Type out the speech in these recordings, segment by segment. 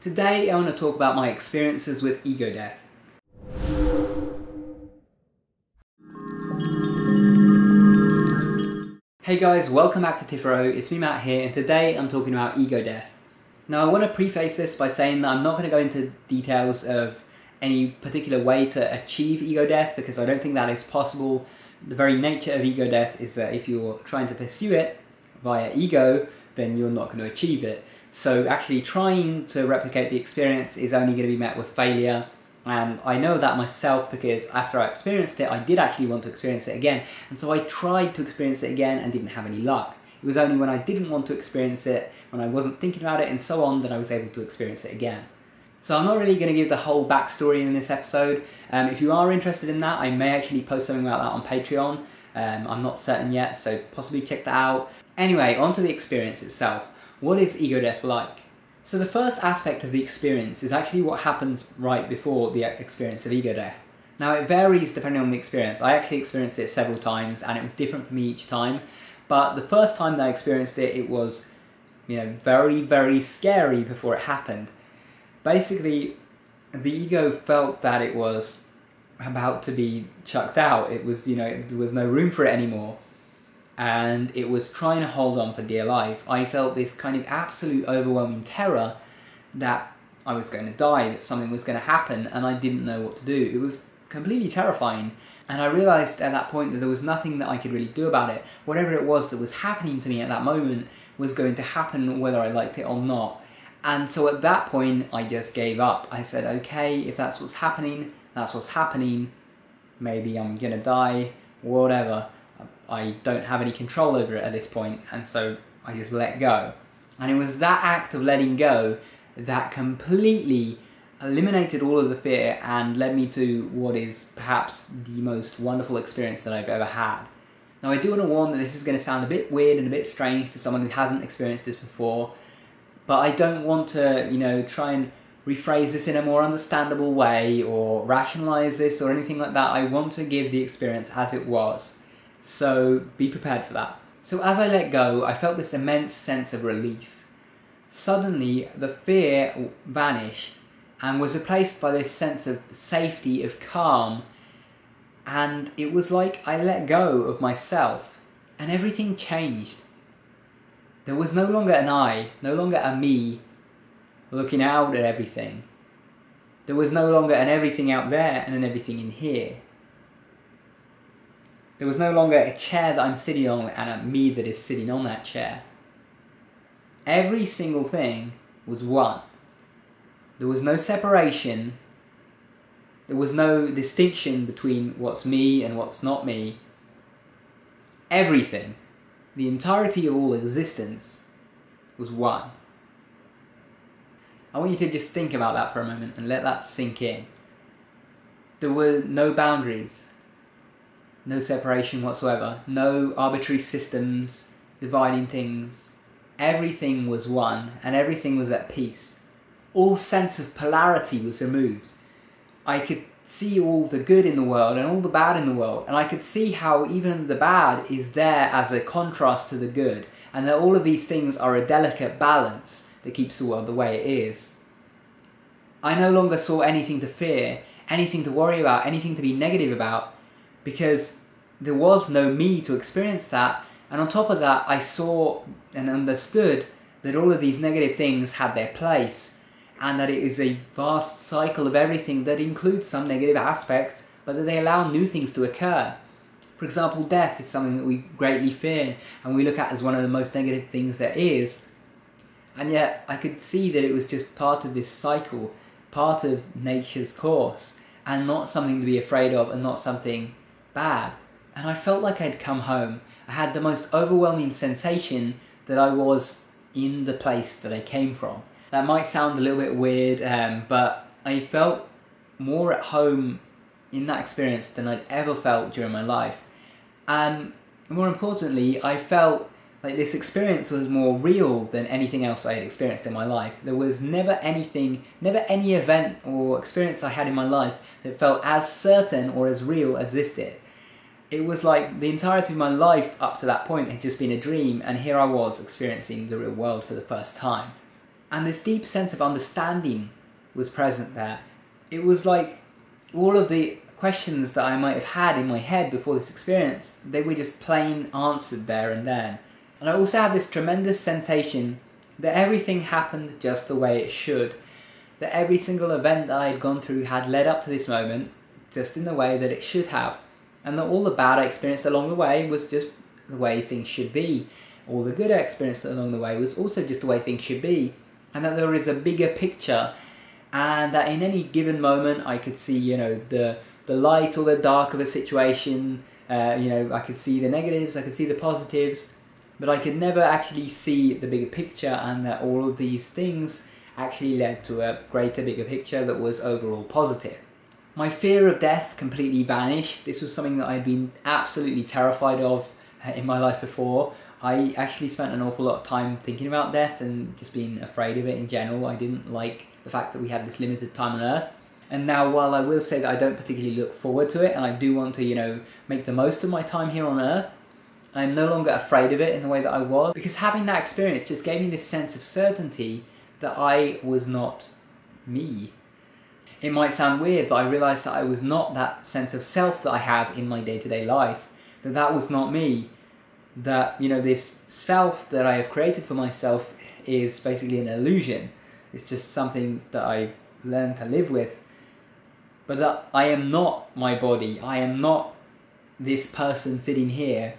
Today I want to talk about my experiences with ego death. Hey guys, welcome back to Tipharot, it's me Matt here, and today I'm talking about ego death. Now I want to preface this by saying that I'm not going to go into details of any particular way to achieve ego death because I don't think that is possible. The very nature of ego death is that if you're trying to pursue it via ego, then you're not going to achieve it. So actually trying to replicate the experience is only going to be met with failure, and I know that myself because after I experienced it I did actually want to experience it again, and so I tried to experience it again and didn't have any luck. It was only when I didn't want to experience it, when I wasn't thinking about it and so on, that I was able to experience it again. So I'm not really going to give the whole backstory in this episode. If you are interested in that, I may actually post something about that on Patreon. I'm not certain yet, so possibly check that out. Anyway, on to the experience itself. What is ego death like? So the first aspect of the experience is actually what happens right before the experience of ego death. Now it varies depending on the experience. I actually experienced it several times and it was different for me each time. But the first time that I experienced it, it was, very, very scary before it happened. Basically, the ego felt that it was about to be chucked out. It was, there was no room for it anymore. And it was trying to hold on for dear life. I felt this kind of absolute overwhelming terror that I was going to die, that something was going to happen, and I didn't know what to do. It was completely terrifying. And I realised at that point that there was nothing that I could really do about it. Whatever it was that was happening to me at that moment was going to happen whether I liked it or not. And so at that point, I just gave up. I said, okay, if that's what's happening, that's what's happening. Maybe I'm going to die, whatever. I don't have any control over it at this point, and so I just let go. And it was that act of letting go that completely eliminated all of the fear and led me to what is perhaps the most wonderful experience that I've ever had. Now I do want to warn that this is going to sound a bit weird and a bit strange to someone who hasn't experienced this before, but I don't want to, try and rephrase this in a more understandable way or rationalize this or anything like that. I want to give the experience as it was. So be prepared for that. So as I let go, I felt this immense sense of relief. Suddenly, the fear vanished and was replaced by this sense of safety, of calm, and it was like I let go of myself, and everything changed. There was no longer an I, no longer a me, looking out at everything. There was no longer an everything out there and an everything in here. There was no longer a chair that I'm sitting on and a me that is sitting on that chair. Every single thing was one. There was no separation. There was no distinction between what's me and what's not me. Everything, the entirety of all existence, was one. I want you to just think about that for a moment and let that sink in. There were no boundaries. No separation whatsoever, no arbitrary systems dividing things. Everything was one, and everything was at peace. All sense of polarity was removed. I could see all the good in the world and all the bad in the world, and I could see how even the bad is there as a contrast to the good, and that all of these things are a delicate balance that keeps the world the way it is. I no longer saw anything to fear, anything to worry about, anything to be negative about, because there was no me to experience that, and on top of that I saw and understood that all of these negative things had their place, and that it is a vast cycle of everything that includes some negative aspects, but that they allow new things to occur. For example, death is something that we greatly fear, and we look at as one of the most negative things there is, and yet I could see that it was just part of this cycle, part of nature's course, and not something to be afraid of, and not something bad. And I felt like I'd come home. I had the most overwhelming sensation that I was in the place that I came from. That might sound a little bit weird, but I felt more at home in that experience than I'd ever felt during my life. And more importantly, I felt like this experience was more real than anything else I had experienced in my life. There was never any event or experience I had in my life that felt as certain or as real as this did. It was like the entirety of my life up to that point had just been a dream, and here I was experiencing the real world for the first time. And this deep sense of understanding was present there. It was like all of the questions that I might have had in my head before this experience, they were just plain answered there and then. And I also had this tremendous sensation that everything happened just the way it should. That every single event that I had gone through had led up to this moment just in the way that it should have. And that all the bad I experienced along the way was just the way things should be. All the good I experienced along the way was also just the way things should be. And that there is a bigger picture, and that in any given moment I could see, the light or the dark of a situation, I could see the negatives, I could see the positives, but I could never actually see the bigger picture, and that all of these things actually led to a greater, bigger picture that was overall positive. My fear of death completely vanished. This was something that I'd been absolutely terrified of in my life before. I actually spent an awful lot of time thinking about death and just being afraid of it in general. I didn't like the fact that we had this limited time on Earth. And now, while I will say that I don't particularly look forward to it, and I do want to, make the most of my time here on Earth, I'm no longer afraid of it in the way that I was. Because having that experience just gave me this sense of certainty that I was not me. It might sound weird, but I realised that I was not that sense of self that I have in my day-to-day life. That was not me. That, this self that I have created for myself is basically an illusion. It's just something that I've learned to live with. But that I am not my body. I am not this person sitting here.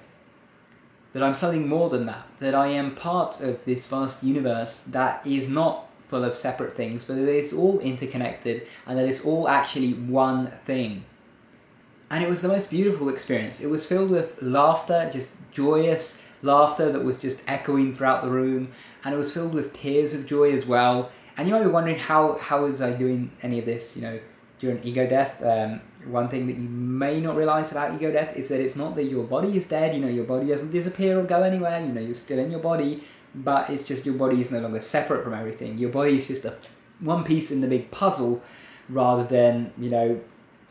That I'm something more than that. That I am part of this vast universe that is not full of separate things, but that it's all interconnected, and that it's all actually one thing. And it was the most beautiful experience. It was filled with laughter, just joyous laughter that was just echoing throughout the room, and it was filled with tears of joy as well. And you might be wondering how was I doing any of this, during ego death. One thing that you may not realise about ego death is that it's not that your body is dead, your body doesn't disappear or go anywhere, you're still in your body, but it's just your body is no longer separate from everything. Your body is just one piece in the big puzzle, rather than,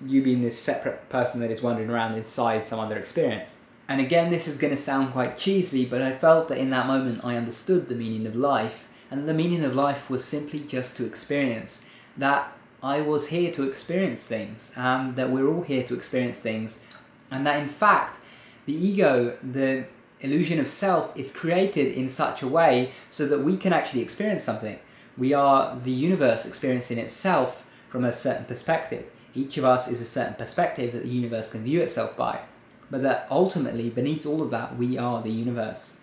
you being this separate person that is wandering around inside some other experience. And again, this is going to sound quite cheesy, but I felt that in that moment I understood the meaning of life, and the meaning of life was simply just to experience. That I was here to experience things, that we're all here to experience things, and that in fact, the ego, the illusion of self, is created in such a way so that we can actually experience something. We are the universe experiencing itself from a certain perspective. Each of us is a certain perspective that the universe can view itself by. But that ultimately, beneath all of that, we are the universe.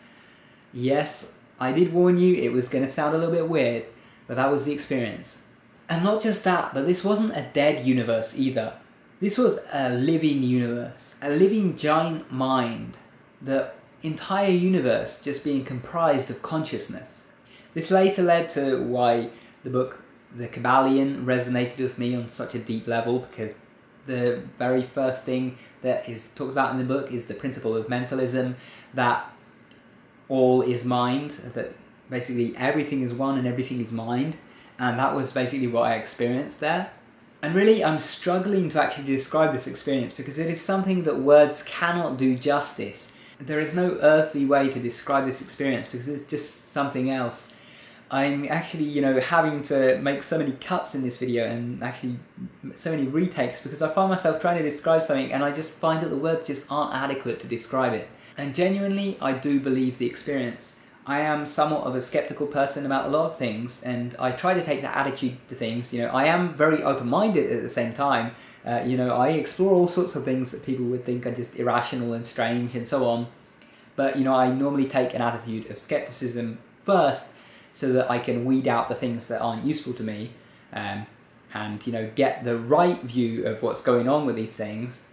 Yes, I did warn you, it was going to sound a little bit weird, but that was the experience. And not just that, but this wasn't a dead universe either. This was a living universe, a living giant mind. The entire universe just being comprised of consciousness. This later led to why the book The Kabbalion resonated with me on such a deep level, because the very first thing that is talked about in the book is the principle of mentalism, that all is mind, that basically everything is one and everything is mind, and that was basically what I experienced there. And really, I'm struggling to actually describe this experience because it is something that words cannot do justice. There is no earthly way to describe this experience because it's just something else. I'm actually, having to make so many cuts in this video and actually so many retakes because I find myself trying to describe something and I just find that the words just aren't adequate to describe it. And genuinely, I do believe the experience. I am somewhat of a skeptical person about a lot of things, and I try to take that attitude to things. I am very open-minded at the same time. I explore all sorts of things that people would think are just irrational and strange and so on. But, I normally take an attitude of skepticism first so that I can weed out the things that aren't useful to me and, get the right view of what's going on with these things.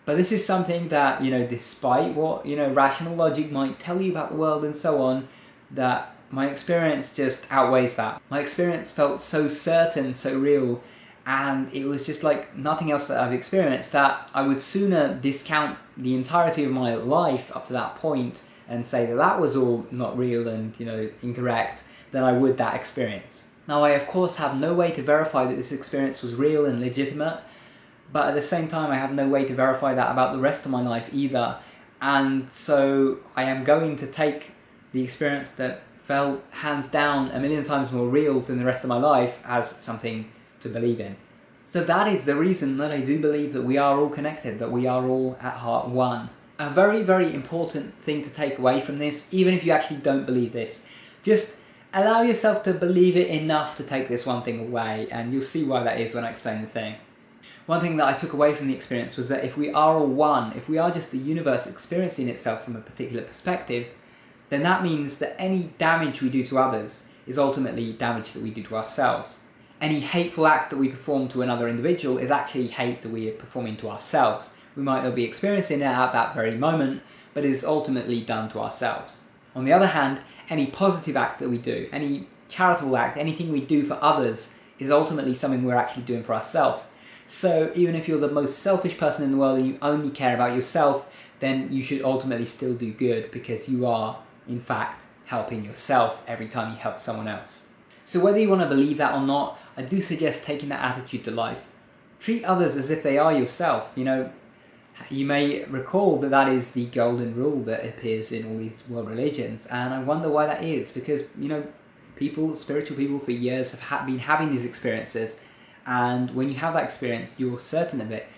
But this is something that, despite what, rational logic might tell you about the world and so on, that my experience just outweighs that. My experience felt so certain, so real, and it was just like nothing else that I've experienced, that I would sooner discount the entirety of my life up to that point and say that that was all not real and, incorrect, than I would that experience. Now, I of course have no way to verify that this experience was real and legitimate, but at the same time I have no way to verify that about the rest of my life either. And so I am going to take the experience that felt hands down a million times more real than the rest of my life as something to believe in. So that is the reason that I do believe that we are all connected, that we are all at heart one. A very, very important thing to take away from this, even if you actually don't believe this, just allow yourself to believe it enough to take this one thing away, and you'll see why that is when I explain the thing. One thing that I took away from the experience was that if we are all one, if we are just the universe experiencing itself from a particular perspective, then that means that any damage we do to others is ultimately damage that we do to ourselves. Any hateful act that we perform to another individual is actually hate that we are performing to ourselves. We might not be experiencing it at that very moment, but it is ultimately done to ourselves. On the other hand, any positive act that we do, any charitable act, anything we do for others is ultimately something we're actually doing for ourselves. So even if you're the most selfish person in the world and you only care about yourself, then you should ultimately still do good, because you are, in fact, helping yourself every time you help someone else. So whether you want to believe that or not, I do suggest taking that attitude to life. Treat others as if they are yourself. You may recall that that is the golden rule that appears in all these world religions, and I wonder why that is, because, spiritual people for years have been having these experiences, and when you have that experience, you're certain of it.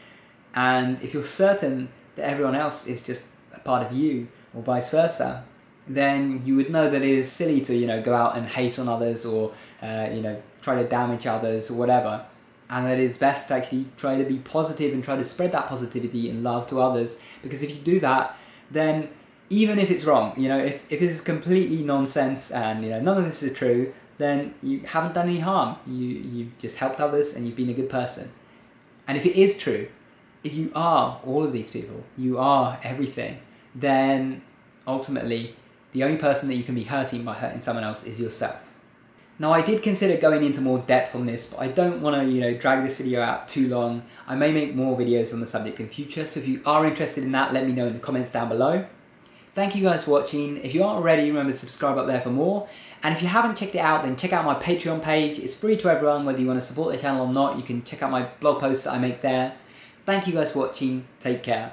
And if you're certain that everyone else is just a part of you, or vice versa, then you would know that it is silly to, go out and hate on others, or, try to damage others, or whatever. And that it's best to actually try to be positive and try to spread that positivity and love to others. Because if you do that, then even if it's wrong, if this is completely nonsense and, none of this is true, then you haven't done any harm. You've just helped others and you've been a good person. And if it is true, if you are all of these people, you are everything, then ultimately the only person that you can be hurting by hurting someone else is yourself. Now, I did consider going into more depth on this, but I don't want to, drag this video out too long. I may make more videos on the subject in future, so if you are interested in that, let me know in the comments down below. Thank you guys for watching. If you aren't already, remember to subscribe up there for more. And if you haven't checked it out, then check out my Patreon page. It's free to everyone, whether you want to support the channel or not. You can check out my blog posts that I make there. Thank you guys for watching. Take care.